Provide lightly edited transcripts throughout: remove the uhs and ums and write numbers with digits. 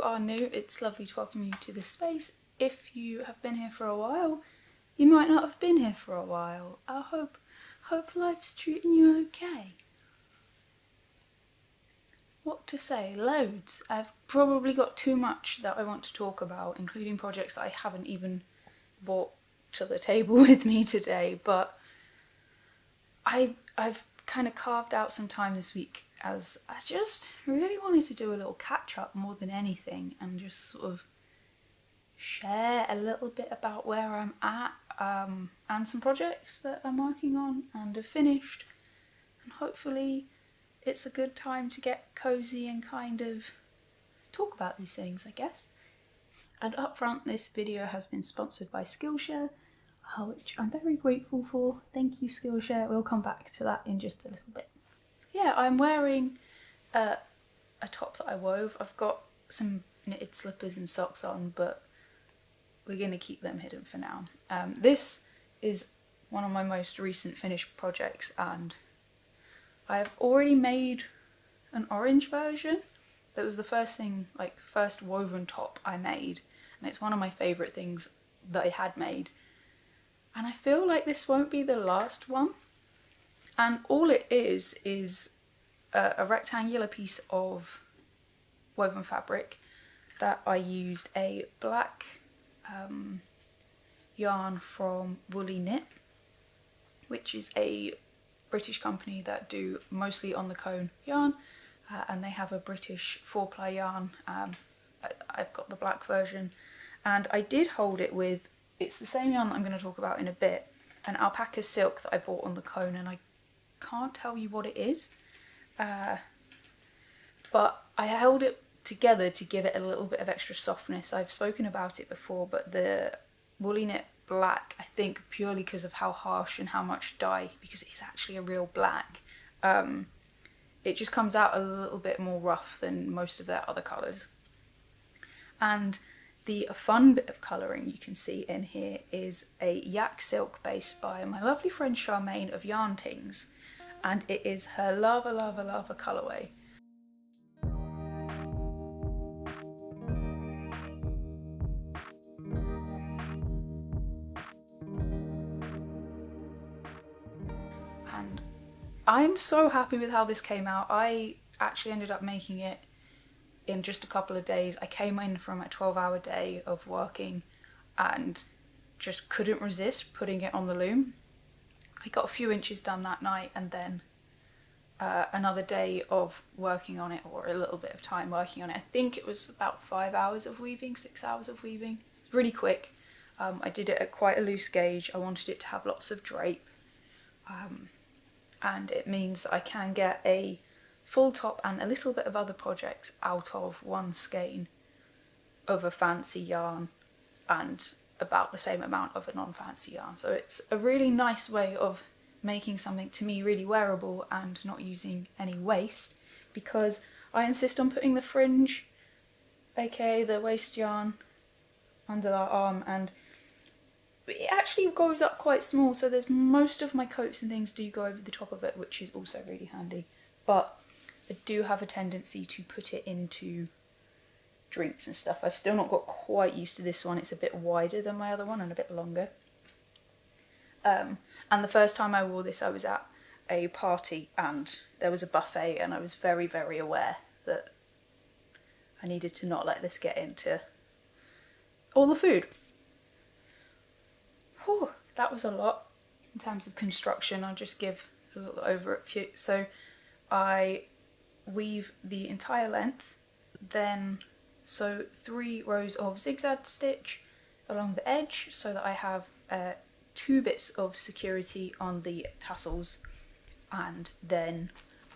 are new, it's lovely to welcome you to this space. If you have been here for a while, you might not have been here for a while. I hope life's treating you okay. What to say? Loads. I've probably got too much that I want to talk about, including projects that I haven't even brought to the table with me today, but I've kind of carved out some time this week as I just really wanted to do a little catch up more than anything and just sort of share a little bit about where I'm at and some projects that I'm working on and have finished, and hopefully it's a good time to get cozy and kind of talk about these things, I guess. And up front, this video has been sponsored by Skillshare, which I'm very grateful for. Thank you, Skillshare. We'll come back to that in just a little bit. Yeah, I'm wearing a top that I wove. I've got some knitted slippers and socks on, but we're going to keep them hidden for now. This is one of my most recent finished projects, and I've already made an orange version. That was the first woven top I made, and it's one of my favourite things that I had made. And I feel like this won't be the last one. And all it is a rectangular piece of woven fabric that I used a black yarn from Woolly Knit, which is a British company that do mostly on the cone yarn, and they have a British 4-ply yarn. I've got the black version, and I did hold it with, it's the same yarn that I'm going to talk about in a bit, an alpaca silk that I bought on the cone, and I can't tell you what it is, but I held it together to give it a little bit of extra softness. I've spoken about it before, but the Woolly Knit black, I think purely because of how harsh and how much dye, because it is actually a real black, it just comes out a little bit more rough than most of their other colours. And the fun bit of colouring you can see in here is a yak silk base by my lovely friend Charmaine of Yarn Tings, and it is her Lava Lava Lava colourway. And I'm so happy with how this came out. I actually ended up making it in just a couple of days. I came in from a 12-hour day of working and just couldn't resist putting it on the loom. I got a few inches done that night, and then another day of working on it, or a little bit of time working on it. I think it was about 5 hours of weaving, 6 hours of weaving. It's really quick. I did it at quite a loose gauge. I wanted it to have lots of drape. And it means that I can get a full top and a little bit of other projects out of one skein of a fancy yarn and about the same amount of a non-fancy yarn. So it's a really nice way of making something, to me, really wearable and not using any waste, because I insist on putting the fringe, aka the waist yarn, under that arm, and it actually goes up quite small, so there's most of my coats and things do go over the top of it, which is also really handy. But I do have a tendency to put it into drinks and stuff. I've still not got quite used to this one. It's a bit wider than my other one and a bit longer. And the first time I wore this, I was at a party and there was a buffet, and I was very, very aware that I needed to not let this get into all the food. Whew, that was a lot in terms of construction. I'll just give a little overview. So I weave the entire length, then sew 3 rows of zigzag stitch along the edge so that I have 2 bits of security on the tassels, and then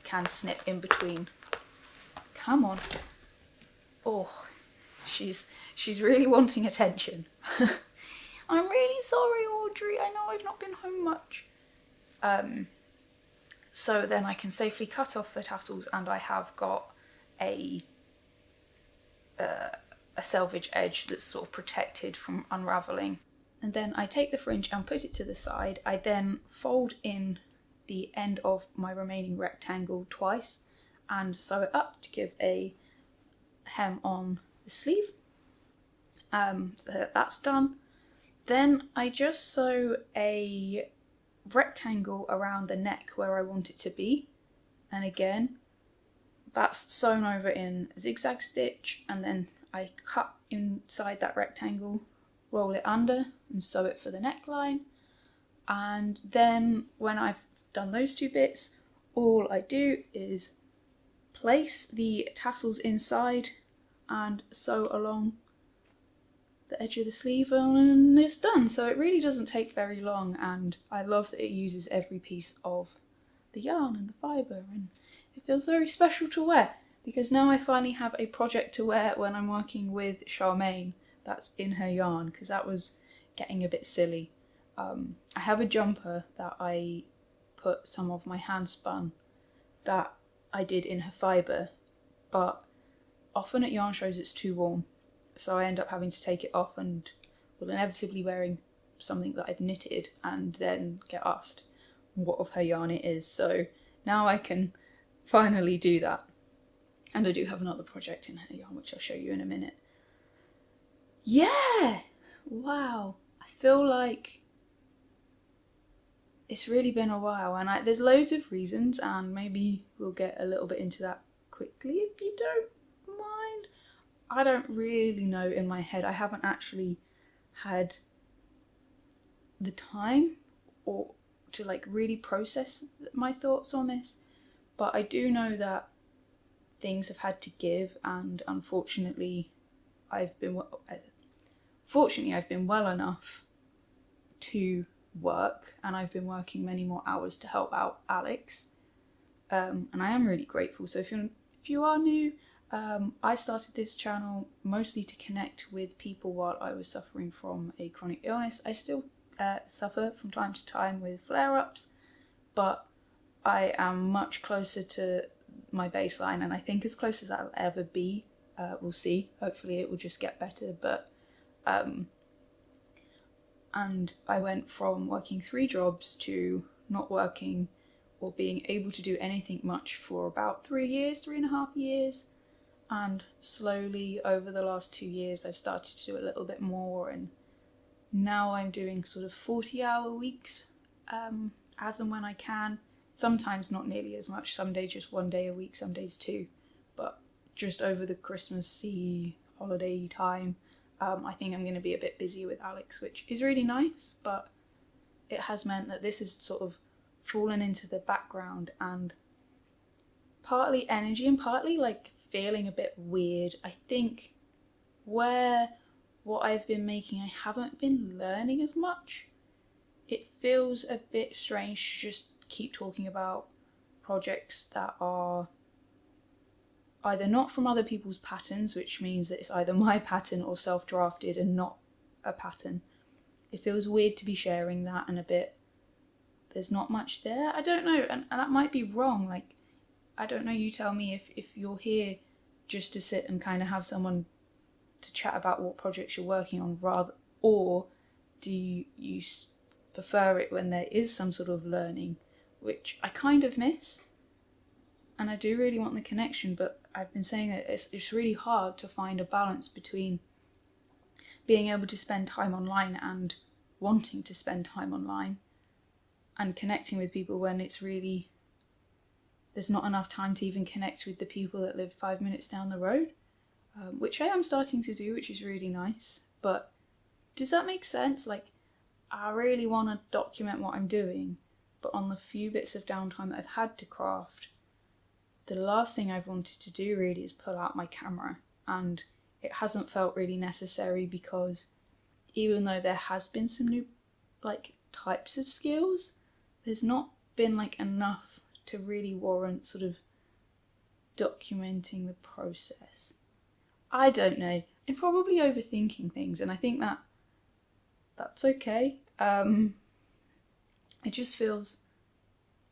can snip in between. Come on. Oh, she's really wanting attention. I'm really sorry, Audrey, I know I've not been home much. So then I can safely cut off the tassels, and I have got a selvage edge that's sort of protected from unravelling. And then I take the fringe and put it to the side. I then fold in the end of my remaining rectangle twice and sew it up to give a hem on the sleeve. So that's done. Then I just sew a rectangle around the neck where I want it to be, and again that's sewn over in zigzag stitch, and then I cut inside that rectangle, roll it under and sew it for the neckline. And then when I've done those two bits, all I do is place the tassels inside and sew along the edge of the sleeve, and it's done. So it really doesn't take very long, and I love that it uses every piece of the yarn and the fibre, and it feels very special to wear, because now I finally have a project to wear when I'm working with Charmaine that's in her yarn, because that was getting a bit silly. I have a jumper that I put some of my hand spun that I did in her fibre, but often at yarn shows it's too warm, so I end up having to take it off and will inevitably wearing something that I've knitted and then get asked what of her yarn it is. So now I can finally do that, and I do have another project in her yarn which I'll show you in a minute. Yeah! Wow! I feel like it's really been a while, and there's loads of reasons, and maybe we'll get a little bit into that quickly if you don't mind. I don't really know in my head. I haven't actually had the time or to like really process my thoughts on this, but I do know that things have had to give, and unfortunately I've been well enough to work, and I've been working many more hours to help out Alex, and I am really grateful. So if you are new, I started this channel mostly to connect with people while I was suffering from a chronic illness. I still suffer from time to time with flare-ups, but I am much closer to my baseline, and I think as close as I'll ever be. We'll see. Hopefully it will just get better, but and I went from working 3 jobs to not working or being able to do anything much for about 3.5 years, and slowly over the last 2 years I've started to do a little bit more, and now I'm doing sort of 40-hour weeks as and when I can. Sometimes not nearly as much, some days just 1 day a week, some days 2, but just over the Christmassy holiday time, I think I'm going to be a bit busy with Alex, which is really nice, but it has meant that this has sort of fallen into the background, and partly energy and partly like feeling a bit weird. I think where what I've been making I haven't been learning as much, it feels a bit strange to just keep talking about projects that are either not from other people's patterns, which means that it's either my pattern or self-drafted and not a pattern. It feels weird to be sharing that, and a bit, there's not much there. I don't know, and that might be wrong. Like, I don't know, you tell me if you're here just to sit and kind of have someone to chat about what projects you're working on, rather, or do you prefer it when there is some sort of learning, which I kind of miss, and I do really want the connection, but I've been saying that it's really hard to find a balance between being able to spend time online and wanting to spend time online and connecting with people when it's really, there's not enough time to even connect with the people that live 5 minutes down the road, which I am starting to do, which is really nice. But does that make sense? Like, I really want to document what I'm doing, but on the few bits of downtime that I've had to craft, the last thing I've wanted to do really is pull out my camera, and it hasn't felt really necessary, because even though there has been some new like types of skills, there's not been like enough to really warrant sort of documenting the process. I don't know, I'm probably overthinking things, and I think that's okay. It just feels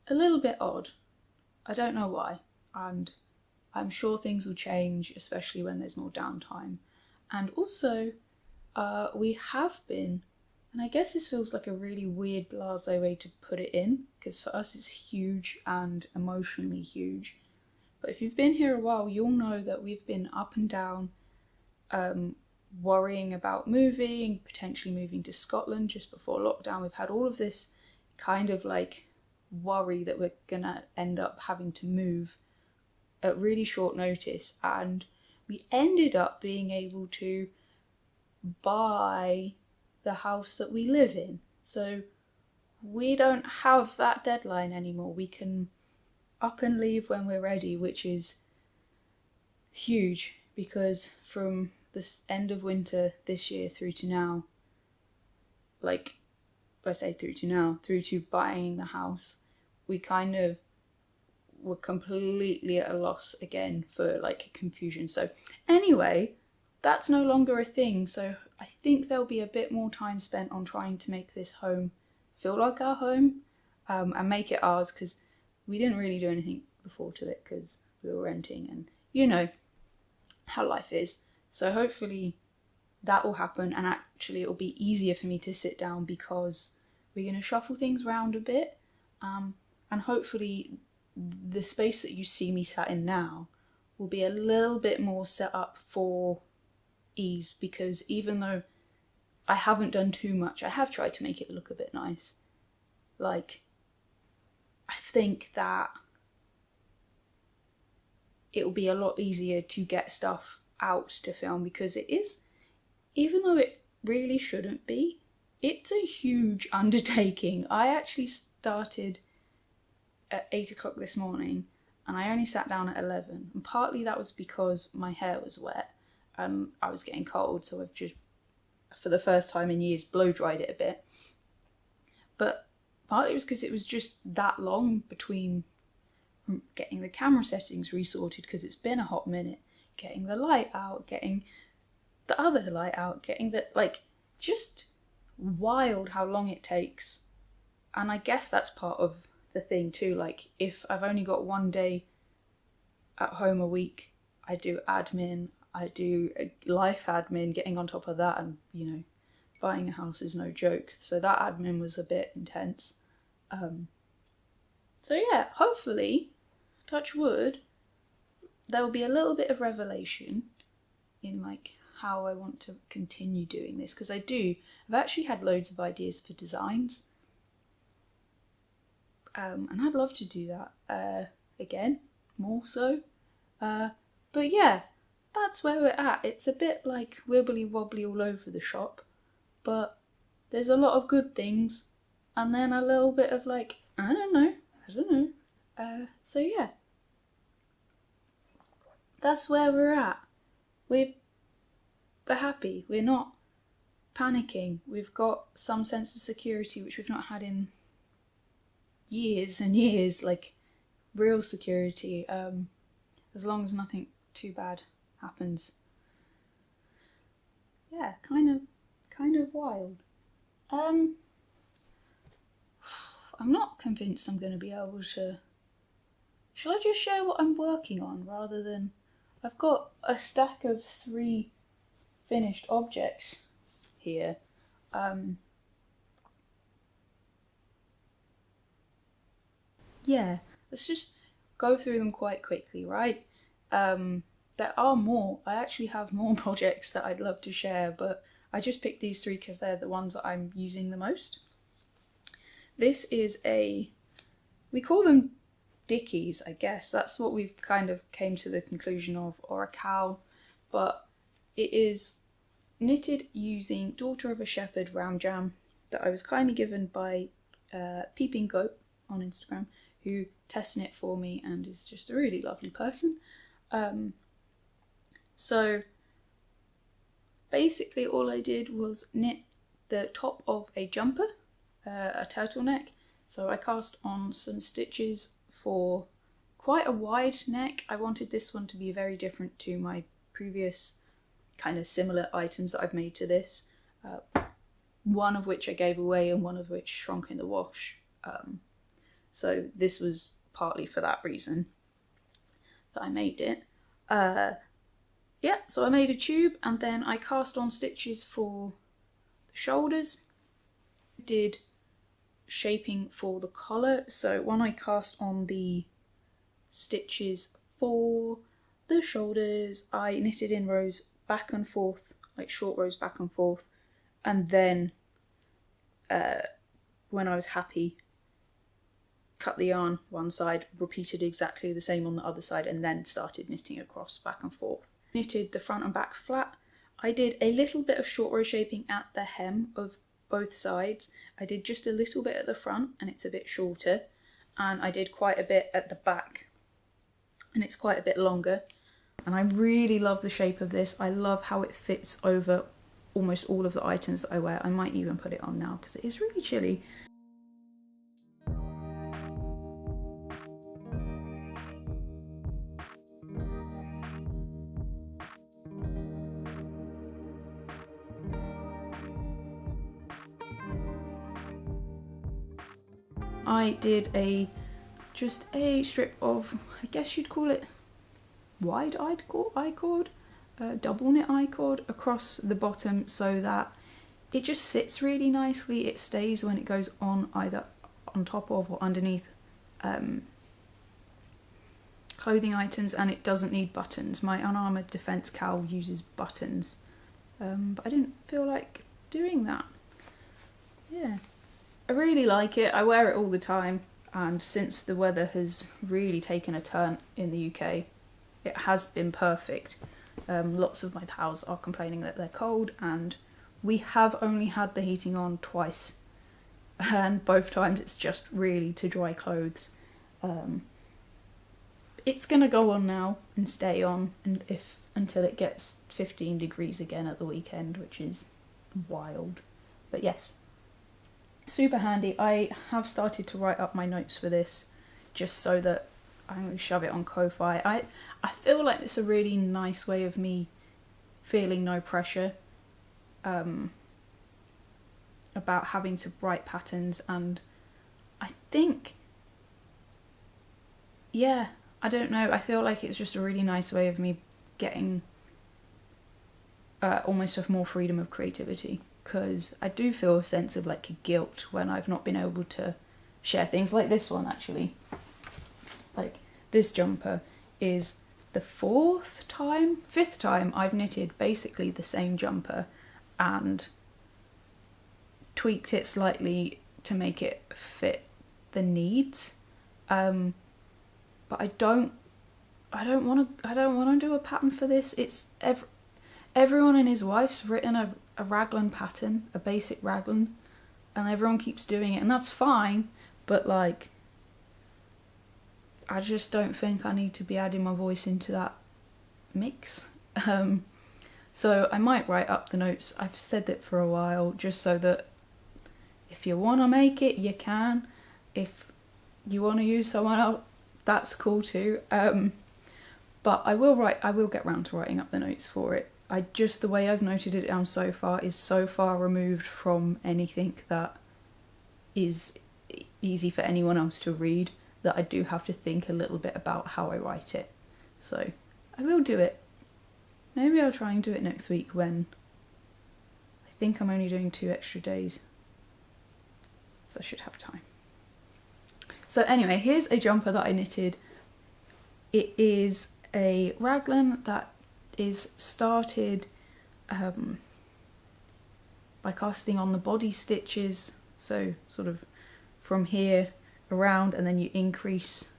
a little bit odd. I don't know why, and I'm sure things will change, especially when there's more downtime. And also, we have been, and I guess this feels like a really weird blasé way to put it in, because for us it's huge and emotionally huge. But if you've been here a while, you'll know that we've been up and down worrying about moving, potentially moving to Scotland just before lockdown. We've had all of this kind of like worry that we're gonna end up having to move at really short notice, and we ended up being able to buy the house that we live in. So we don't have that deadline anymore. We can up and leave when we're ready, which is huge, because from the end of winter this year through to now, like I say through to buying the house, we kind of were completely at a loss again for like confusion. So anyway, that's no longer a thing. So I think there'll be a bit more time spent on trying to make this home feel like our home, and make it ours, because we didn't really do anything before to it because we were renting, and you know how life is. So hopefully that will happen, and actually it'll be easier for me to sit down because we're going to shuffle things around a bit, and hopefully the space that you see me sat in now will be a little bit more set up for ease, because even though I haven't done too much, I have tried to make it look a bit nice. Like, I think that it will be a lot easier to get stuff out to film, because it is, even though it really shouldn't be, it's a huge undertaking. I actually started at 8 o'clock this morning and I only sat down at 11, and partly that was because my hair was wet and I was getting cold, so I've just, for the first time in years, blow dried it a bit. But partly it was because it was just that long between getting the camera settings resorted, because it's been a hot minute, getting the light out, getting the other light out, getting the, like, just wild how long it takes. And I guess that's part of the thing too. Like, if I've only got one day at home a week, I do admin, I do life admin, getting on top of that, and you know, buying a house is no joke, so that admin was a bit intense. So yeah, hopefully, touch wood, there will be a little bit of revelation in like how I want to continue doing this, because I've actually had loads of ideas for designs, and I'd love to do that again, more so. But yeah, that's where we're at. It's a bit like wibbly wobbly all over the shop, but there's a lot of good things, and then a little bit of like, I don't know. So yeah, that's where we're at. We're happy. We're not panicking. We've got some sense of security, which we've not had in years and years, like real security, as long as nothing too bad happens. Yeah, kind of wild. I'm not convinced I'm going to be able to... Shall I just share what I'm working on rather than... I've got a stack of 3 finished objects here. Yeah, let's just go through them quite quickly, right? There are more. I actually have more projects that I'd love to share, but I just picked these 3 because they're the ones that I'm using the most. This is we call them dickies, I guess. That's what we've kind of came to the conclusion of, or a cowl, but it is knitted using Daughter of a Shepherd round jam that I was kindly given by Peeping Goat on Instagram, who test knit for me and is just a really lovely person. So basically all I did was knit the top of a jumper, a turtleneck. So I cast on some stitches for quite a wide neck. I wanted this one to be very different to my previous kind of similar items that I've made to this, one of which I gave away and one of which shrunk in the wash. So this was partly for that reason that I made it. Yeah, so I made a tube and then I cast on stitches for the shoulders. Did shaping for the collar. So when I cast on the stitches for the shoulders, I knitted in rows back and forth, like short rows back and forth, and then when I was happy, cut the yarn one side, repeated exactly the same on the other side, and then started knitting across back and forth. Knitted the front and back flat. I did a little bit of short row shaping at the hem of both sides. I did just a little bit at the front, and it's a bit shorter, and I did quite a bit at the back, and it's quite a bit longer. And I really love the shape of this. I love how it fits over almost all of the items that I wear. I might even put it on now because it is really chilly. I did just a strip of, I guess you'd call it wide I-cord, double knit I-cord across the bottom so that it just sits really nicely. It stays when it goes on either on top of or underneath clothing items, and it doesn't need buttons. My unarmoured defence cowl uses buttons, but I didn't feel like doing that. Yeah. I really like it. I wear it all the time, and since the weather has really taken a turn in the UK, it has been perfect. Lots of my pals are complaining that they're cold, and we have only had the heating on twice, and both times it's just really to dry clothes. It's gonna go on now and stay on, and until it gets 15 degrees again at the weekend, which is wild. But yes, super handy. I have started to write up my notes for this just so that I'm going to shove it on Ko-Fi. I feel like it's a really nice way of me feeling no pressure about having to write patterns, and I think, yeah, I don't know, I feel like it's just a really nice way of me getting almost with more freedom of creativity. Because I do feel a sense of like guilt when I've not been able to share things like this one, actually. Like this jumper is the fifth time I've knitted basically the same jumper and tweaked it slightly to make it fit the needs. But I don't want to do a pattern for this. It's everyone and his wife's written a raglan pattern, a basic raglan, and everyone keeps doing it, and that's fine, but like, I just don't think I need to be adding my voice into that mix. So I might write up the notes. I've said it for a while, just so that if you want to make it, you can. If you want to use someone else, that's cool too. But I will get round to writing up the notes for it. The way I've noted it down so far is so far removed from anything that is easy for anyone else to read that I do have to think a little bit about how I write it. So I will do it. Maybe I'll try and do it next week when I think I'm only doing 2 extra days. So I should have time. So anyway, here's a jumper that I knitted. It is a raglan that is started by casting on the body stitches, so sort of from here around, and then you increase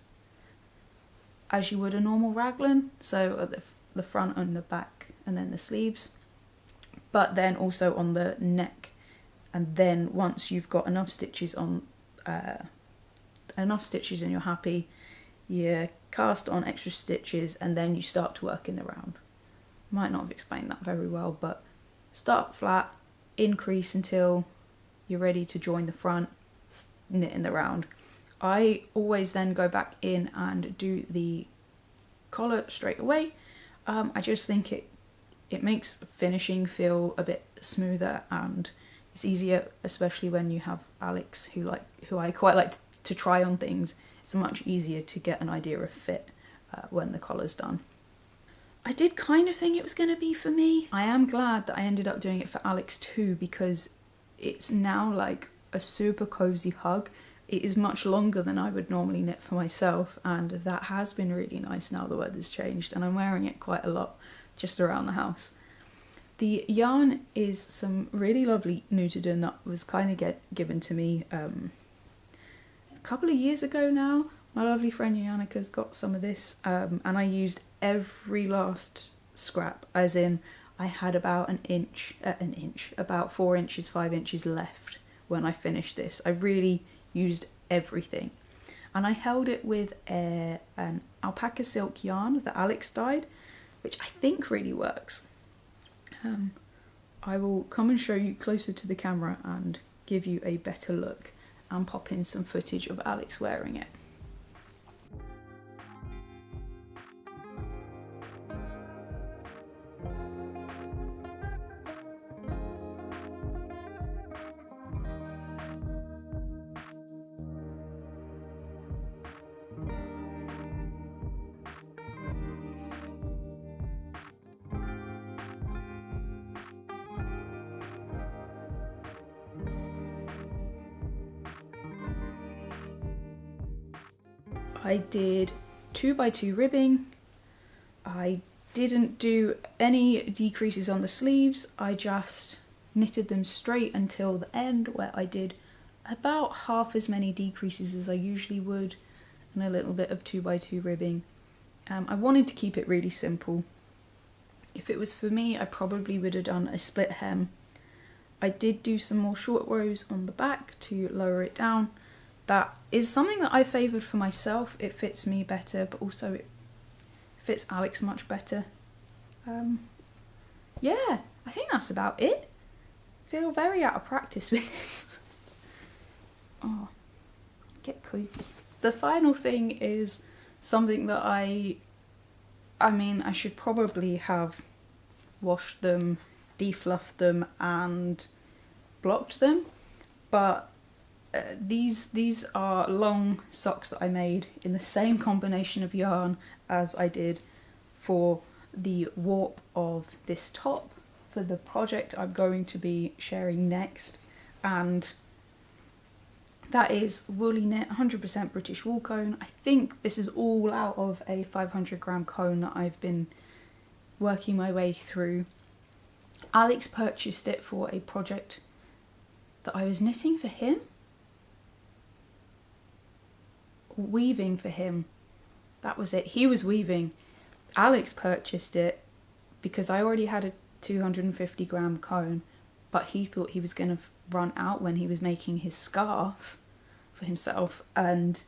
as you would a normal raglan, so at the front and the back and then the sleeves, but then also on the neck. And then once you've got enough stitches and you're happy, you cast on extra stitches and then you start to work in the round. Might not have explained that very well, but start flat, increase until you're ready to join the front, knit in the round. I always then go back in and do the collar straight away. I just think it makes finishing feel a bit smoother, and it's easier, especially when you have Alex who I quite like to try on things. It's much easier to get an idea of fit when the collar's done. I did kind of think it was going to be for me. I am glad that I ended up doing it for Alex too, because it's now like a super cozy hug. It is much longer than I would normally knit for myself, and that has been really nice now the weather's changed, and I'm wearing it quite a lot just around the house. The yarn is some really lovely Nutiden that was kind of given to me a couple of years ago now. My lovely friend Yannicka's got some of this, and I used every last scrap, as in I had about about 4 inches, 5 inches left when I finished this. I really used everything. And I held it with an alpaca silk yarn that Alex dyed, which I think really works. I will come and show you closer to the camera and give you a better look and pop in some footage of Alex wearing it. I did 2x2 ribbing. I didn't do any decreases on the sleeves. I just knitted them straight until the end, where I did about half as many decreases as I usually would and a little bit of 2x2 ribbing. I wanted to keep it really simple. If it was for me, I probably would have done a split hem. I did do some more short rows on the back to lower it down. That is something that I favoured for myself. It fits me better, but also it fits Alex much better. Yeah, I think that's about it. I feel very out of practice with this. Oh, get cozy. The final thing is something that I mean, I should probably have washed them, defluffed them and blocked them, but these are long socks that I made in the same combination of yarn as I did for the warp of this top for the project I'm going to be sharing next, and that is woolly knit 100% British wool cone. I think this is all out of a 500 gram cone that I've been working my way through. Alex purchased it for a project that I was knitting for him. Weaving for him. That was it. He was weaving. Alex purchased it because I already had a 250 gram cone, but he thought he was going to run out when he was making his scarf for himself, and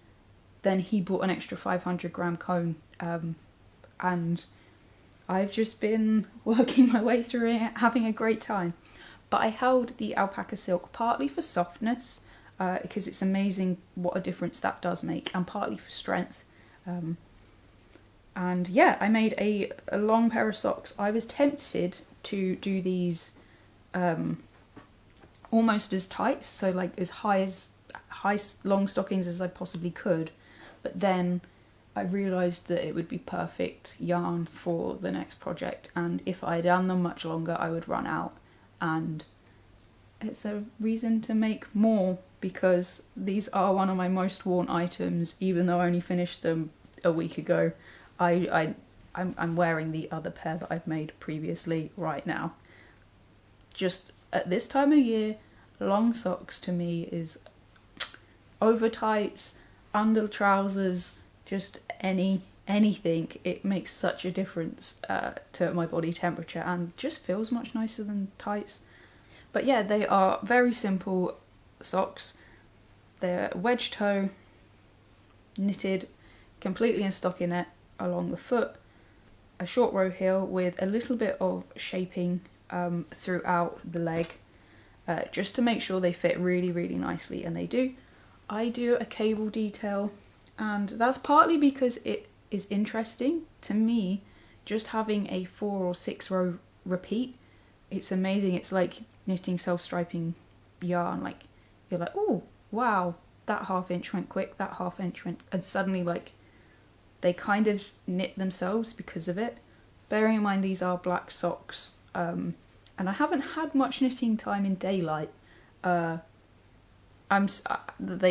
then he bought an extra 500 gram cone, and I've just been working my way through it, having a great time. But I held the alpaca silk partly for softness, because it's amazing what a difference that does make, and partly for strength. And yeah, I made a long pair of socks. I was tempted to do these almost as tight, so like as high long stockings as I possibly could, but then I realised that it would be perfect yarn for the next project, and if I'd done them much longer I would run out, and it's a reason to make more, because these are one of my most worn items, even though I only finished them a week ago. I'm wearing the other pair that I've made previously right now. Just at this time of year, long socks to me is over tights, under trousers, just anything. It makes such a difference to my body temperature, and just feels much nicer than tights. But yeah, they are very simple socks. They're wedge toe, knitted completely in stockinette along the foot, a short row heel with a little bit of shaping throughout the leg, just to make sure they fit really, really nicely, and they do. I do a cable detail, and that's partly because it is interesting to me. Just having a 4 or 6 row repeat, it's amazing. It's like knitting self-striping yarn. Like, you're like, oh wow, that half inch went quick, that half inch went, and suddenly like they kind of knit themselves because of it. Bearing in mind these are black socks, and I haven't had much knitting time in daylight. They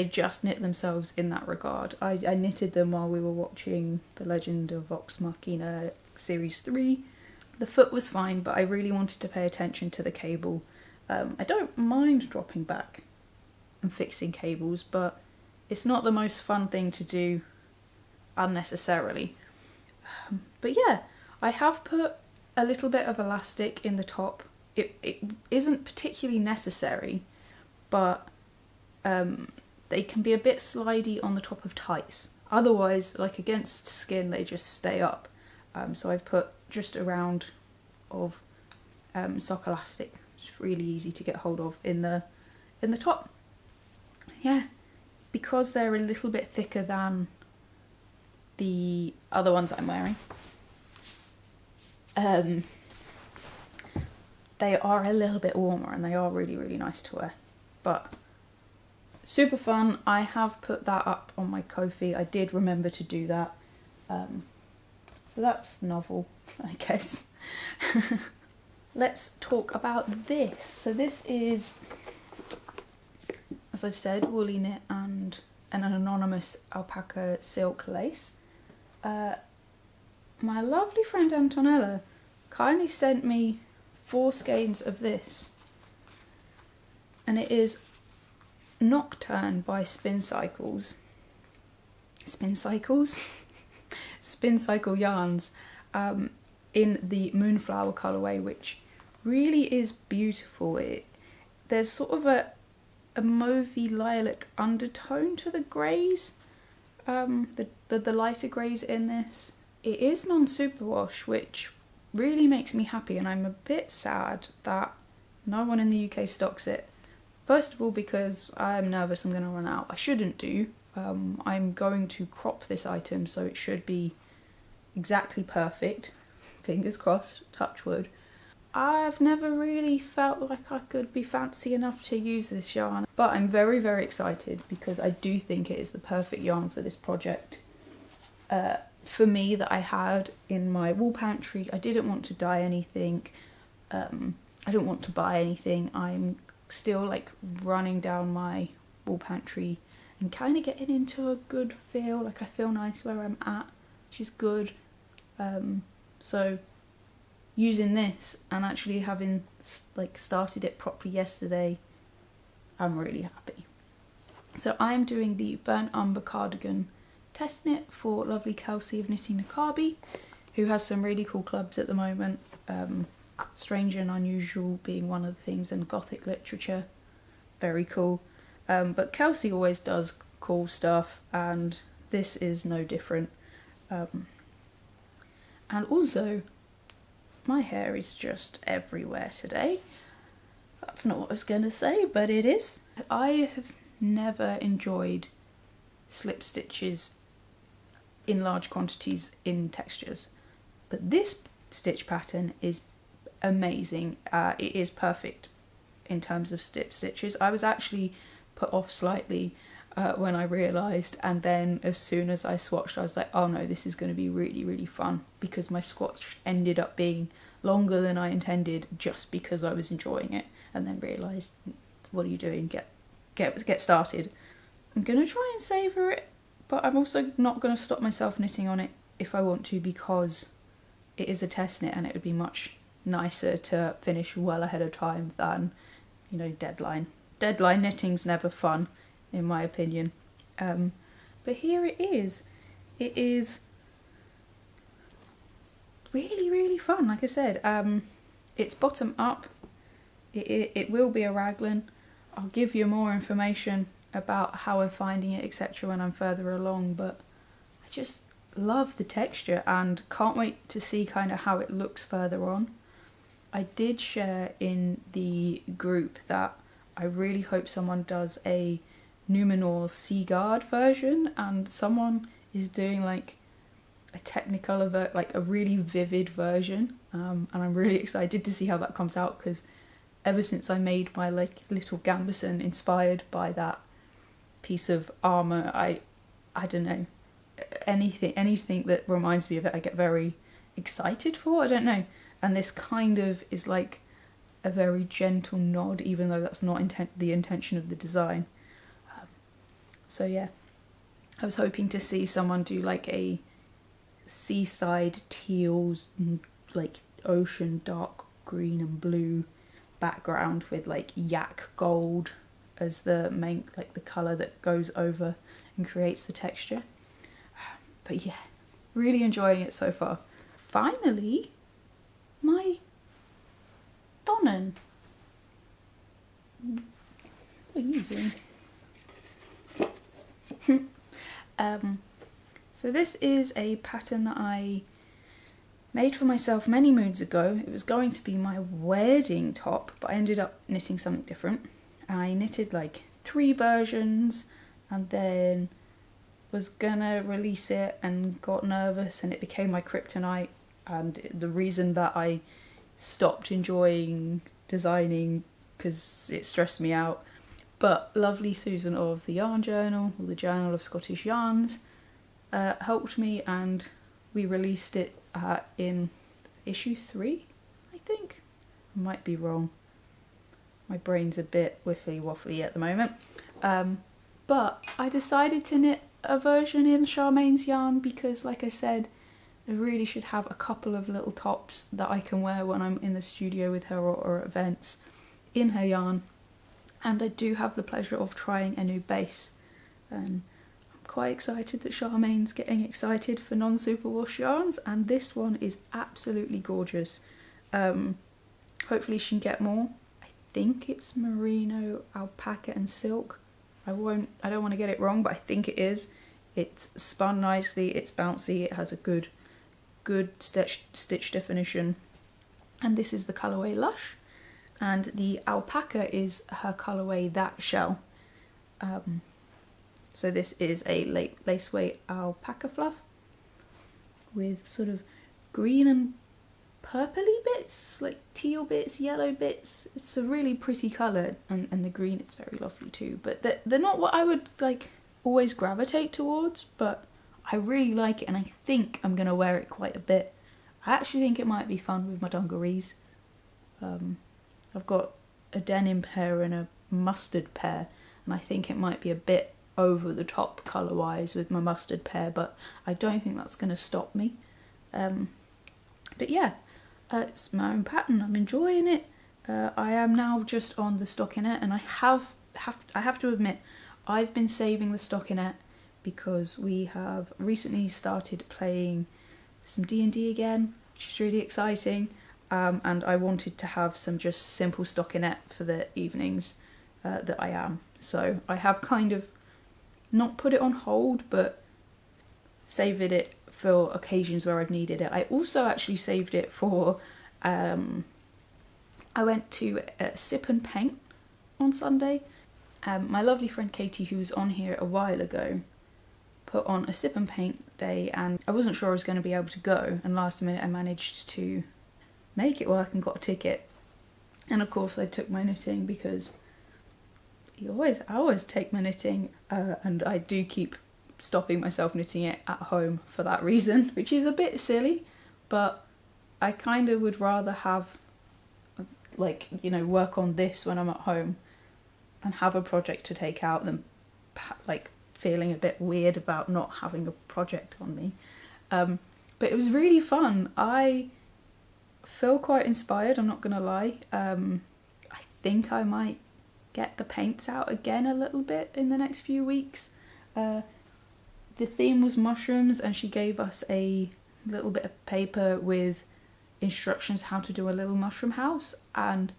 just knit themselves in that regard. I knitted them while we were watching The Legend of Vox Machina Series 3, The foot was fine, but I really wanted to pay attention to the cable. I don't mind dropping back and fixing cables, but it's not the most fun thing to do unnecessarily. But yeah, I have put a little bit of elastic in the top. It isn't particularly necessary, but they can be a bit slidey on the top of tights. Otherwise, like against skin, they just stay up. So I've put just a round of sock elastic. It's really easy to get hold of in the top. Yeah, because they're a little bit thicker than the other ones I'm wearing. They are a little bit warmer and they are really, really nice to wear. But super fun. I have put that up on my Ko-fi. I did remember to do that. So that's novel, I guess. Let's talk about this. So this is, as I've said, woolly knit and an anonymous alpaca silk lace. My lovely friend Antonella kindly sent me 4 skeins of this, and it is Nocturne by Spin Cycle yarns, in the Moonflower colourway, which really is beautiful. There's sort of a mauvey lilac undertone to the greys, the lighter greys in this. It is non-superwash, which really makes me happy, and I'm a bit sad that no one in the UK stocks it. First of all, because I'm nervous I'm going to run out. I shouldn't do. I'm going to crop this item, so it should be exactly perfect. Fingers crossed, touch wood. I've never really felt like I could be fancy enough to use this yarn, but I'm very, very excited because I do think it is the perfect yarn for this project. For me, that I had in my wool pantry. I didn't want to dye anything. I don't want to buy anything. I'm still like running down my wool pantry and kind of getting into a good feel. Like I feel nice where I'm at, which is good. So using this and actually having like started it properly yesterday, I'm really happy. So I'm doing the burnt umber cardigan test knit for lovely Kelsey of Knitting Niqabi, who has some really cool clubs at the moment. Strange and Unusual being one of the themes, and Gothic literature, very cool. But Kelsey always does cool stuff, and this is no different. And also, my hair is just everywhere today. That's not what I was going to say, but it is. I have never enjoyed slip stitches in large quantities in textures, but this stitch pattern is amazing. It is perfect in terms of slip stitches. I was actually put off slightly when I realised, and then as soon as I swatched I was like, oh no, this is going to be really, really fun, because my swatch ended up being longer than I intended just because I was enjoying it, and then realised, what are you doing, get started. I'm going to try and savour it, but I'm also not going to stop myself knitting on it if I want to, because it is a test knit and it would be much nicer to finish well ahead of time than, you know, deadline. Deadline knitting's never fun, in my opinion. But here it is. It is really, really fun. Like I said, it's bottom up. It will be a raglan. I'll give you more information about how I'm finding it, etc. when I'm further along, but I just love the texture and can't wait to see kind of how it looks further on. I did share in the group that I really hope someone does a Numenor Seaguard version, and someone is doing like a Technicolor, like a really vivid version, and I'm really excited to see how that comes out, because ever since I made my like little gambeson inspired by that piece of armour, I don't know, anything that reminds me of it I get very excited for, I don't know, and this kind of is like a very gentle nod, even though that's not the intention of the design. So yeah, I was hoping to see someone do like a seaside teals, like ocean dark green and blue background with like yak gold as the main, like the colour that goes over and creates the texture. But yeah, really enjoying it so far. Finally, my Donnen. What are you doing? So this is a pattern that I made for myself many moons ago. It was going to be my wedding top, but I ended up knitting something different. I knitted like 3 versions and then was gonna release it and got nervous and it became my kryptonite, and the reason that I stopped enjoying designing because it stressed me out. But lovely Susan of the Yarn Journal, or the Journal of Scottish Yarns, helped me, and we released it in issue 3, I think. I might be wrong. My brain's a bit wiffly waffly at the moment. But I decided to knit a version in Charmaine's yarn because, like I said, I really should have a couple of little tops that I can wear when I'm in the studio with her or at events in her yarn. And I do have the pleasure of trying a new base. And I'm quite excited that Charmaine's getting excited for non-superwash yarns, and this one is absolutely gorgeous. Hopefully she can get more. I think it's merino, alpaca and silk. I don't want to get it wrong, but I think it is. It's spun nicely, it's bouncy, it has a good stitch definition. And this is the colourway Lush, and the alpaca is her colourway That Shell. So this is a lace weight alpaca fluff with sort of green and purpley bits, like teal bits, yellow bits. It's a really pretty colour, and the green is very lovely too. But they're not what I would like always gravitate towards, but I really like it and I think I'm going to wear it quite a bit. I actually think it might be fun with my dungarees. I've got a denim pair and a mustard pair, and I think it might be a bit over the top colour wise with my mustard pair, but I don't think that's going to stop me. But yeah, it's my own pattern, I'm enjoying it. I am now just on the stockinette, and I have to admit, I've been saving the stockinette because we have recently started playing some D&D again, which is really exciting. And I wanted to have some just simple stockinette for the evenings that I am. So I have kind of not put it on hold, but saved it for occasions where I've needed it. I also actually saved it for, I went to Sip and Paint on Sunday. My lovely friend Katie, who was on here a while ago, put on a Sip and Paint day, and I wasn't sure I was going to be able to go, and last minute I managed to make it work and got a ticket. And of course I took my knitting because I always take my knitting, and I do keep stopping myself knitting it at home for that reason, which is a bit silly, but I kind of would rather have, like, you know, work on this when I'm at home and have a project to take out than like feeling a bit weird about not having a project on me. But it was really fun. I feel quite inspired, I'm not gonna lie. I think I might get the paints out again a little bit in the next few weeks. The theme was mushrooms, and she gave us a little bit of paper with instructions how to do a little mushroom house, and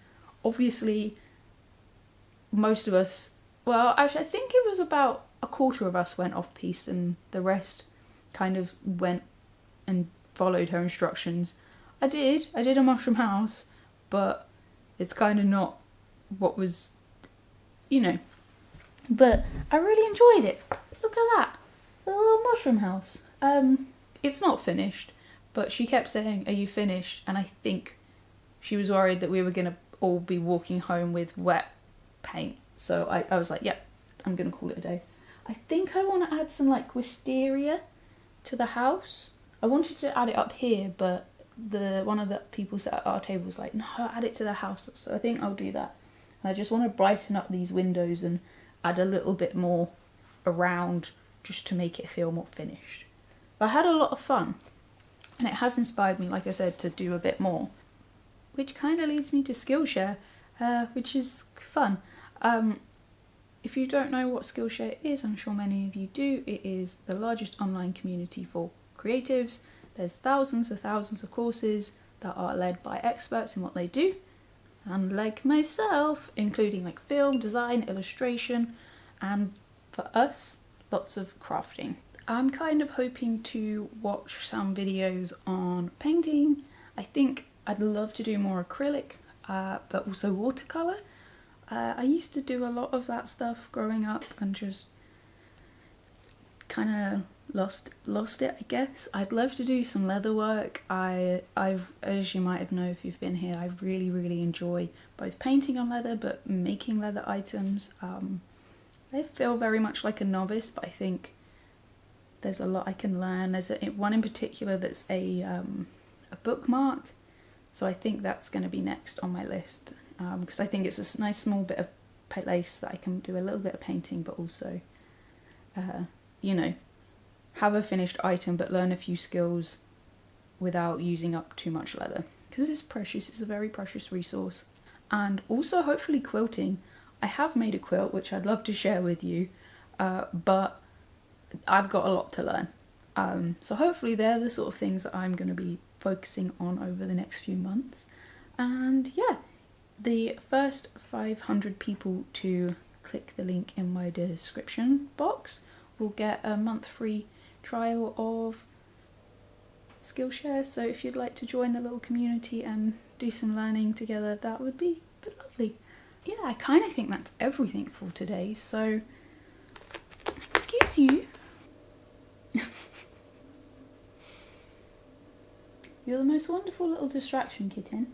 obviously most of us, well, actually I think it was about a quarter of us went off piece, and the rest kind of went and followed her instructions. I did a mushroom house, but it's kind of not what was, you know, but I really enjoyed it. Look at that, a little mushroom house. It's not finished, but she kept saying, are you finished? And I think she was worried that we were gonna all be walking home with wet paint, so I was like, yep, I'm gonna call it a day. I think I want to add some like wisteria to the house. I wanted to add it up here, but one of the people sat at our table was like, no, add it to the house, so I think I'll do that. And I just want to brighten up these windows and add a little bit more around just to make it feel more finished. But I had a lot of fun, and it has inspired me, like I said, to do a bit more. which kind of leads me to Skillshare, which is fun. If you don't know what Skillshare is, I'm sure many of you do. It is the largest online community for creatives. There's thousands of courses that are led by experts in what they do. And like myself, including like film, design, illustration, and for us, lots of crafting. I'm kind of hoping to watch some videos on painting. I think I'd love to do more acrylic, but also watercolor. I used to do a lot of that stuff growing up and just kind of lost it, I guess. I'd love to do some leather work. I've, as you might have known if you've been here, I really enjoy both painting on leather but making leather items. I feel very much like a novice, but I think there's a lot I can learn. There's one in particular that's a bookmark, so I think that's going to be next on my list, because I think it's a nice small bit of place that I can do a little bit of painting, but also, you know, have a finished item but learn a few skills without using up too much leather, because it's precious. It's a very precious resource. And also hopefully quilting. I have made a quilt which I'd love to share with you, but I've got a lot to learn. So hopefully they're the sort of things that I'm going to be focusing on over the next few months. And yeah, the first 500 people to click the link in my description box will get a month free trial of Skillshare. So if you'd like to join the little community and do some learning together, that would be lovely. Yeah, I kind of think that's everything for today, so excuse you. You're the most wonderful little distraction, kitten.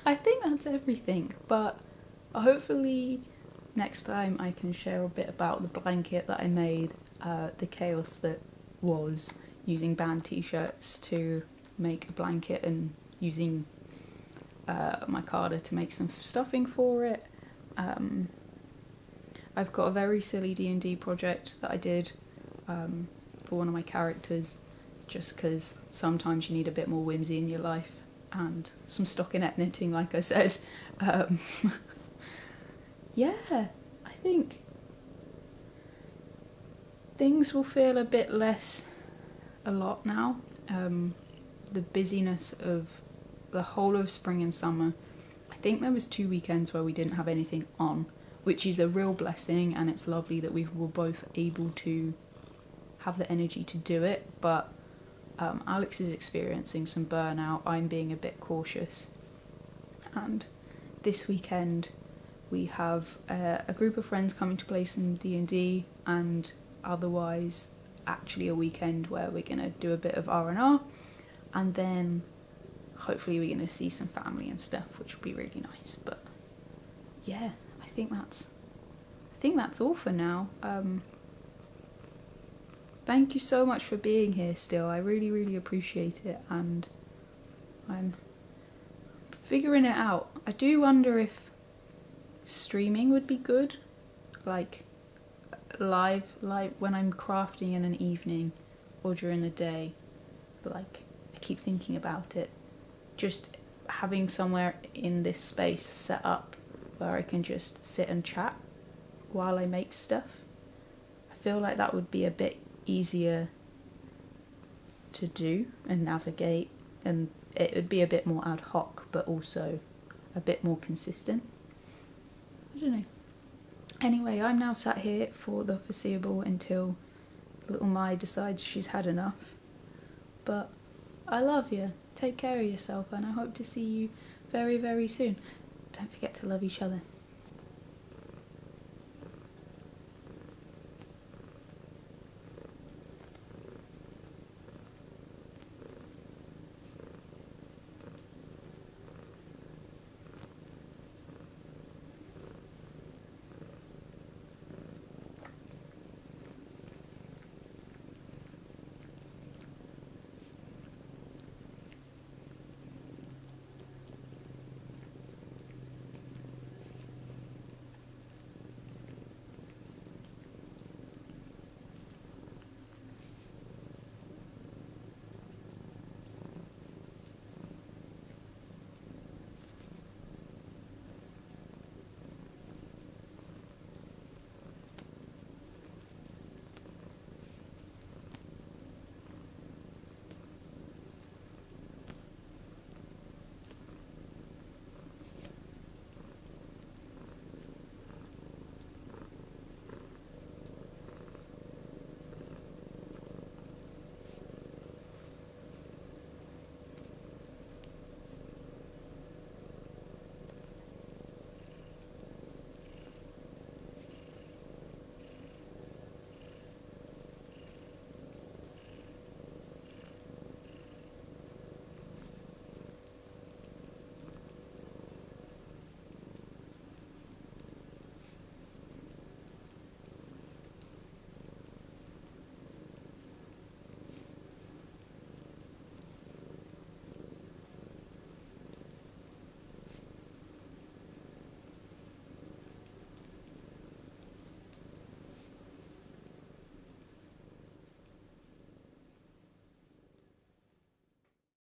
I think that's everything, but hopefully next time I can share a bit about the blanket that I made, the chaos that was using band t-shirts to make a blanket and using my carder to make some stuffing for it. I've got a very silly D&D project that I did for one of my characters, just because sometimes you need a bit more whimsy in your life, and some stockinette knitting, like I said. Yeah, I think things will feel a bit less a lot now. The busyness of the whole of spring and summer. I think there was 2 weekends where we didn't have anything on, which is a real blessing, and it's lovely that we were both able to have the energy to do it, but Alex is experiencing some burnout. I'm being a bit cautious, and this weekend we have a group of friends coming to play some D&D, and otherwise actually a weekend where we're going to do a bit of R&R, and then hopefully we're going to see some family and stuff, which will be really nice. But yeah, I think that's all for now. Thank you so much for being here still. I really appreciate it, and I'm figuring it out. I do wonder if streaming would be good, like live when I'm crafting in an evening or during the day. But like, I keep thinking about it, just having somewhere in this space set up where I can just sit and chat while I make stuff. I feel like that would be a bit easier to do and navigate, and it would be a bit more ad hoc but also a bit more consistent. I don't know. Anyway, I'm now sat here for the foreseeable until little Mai decides she's had enough. But I love you. Take care of yourself, and I hope to see you very soon. Don't forget to love each other.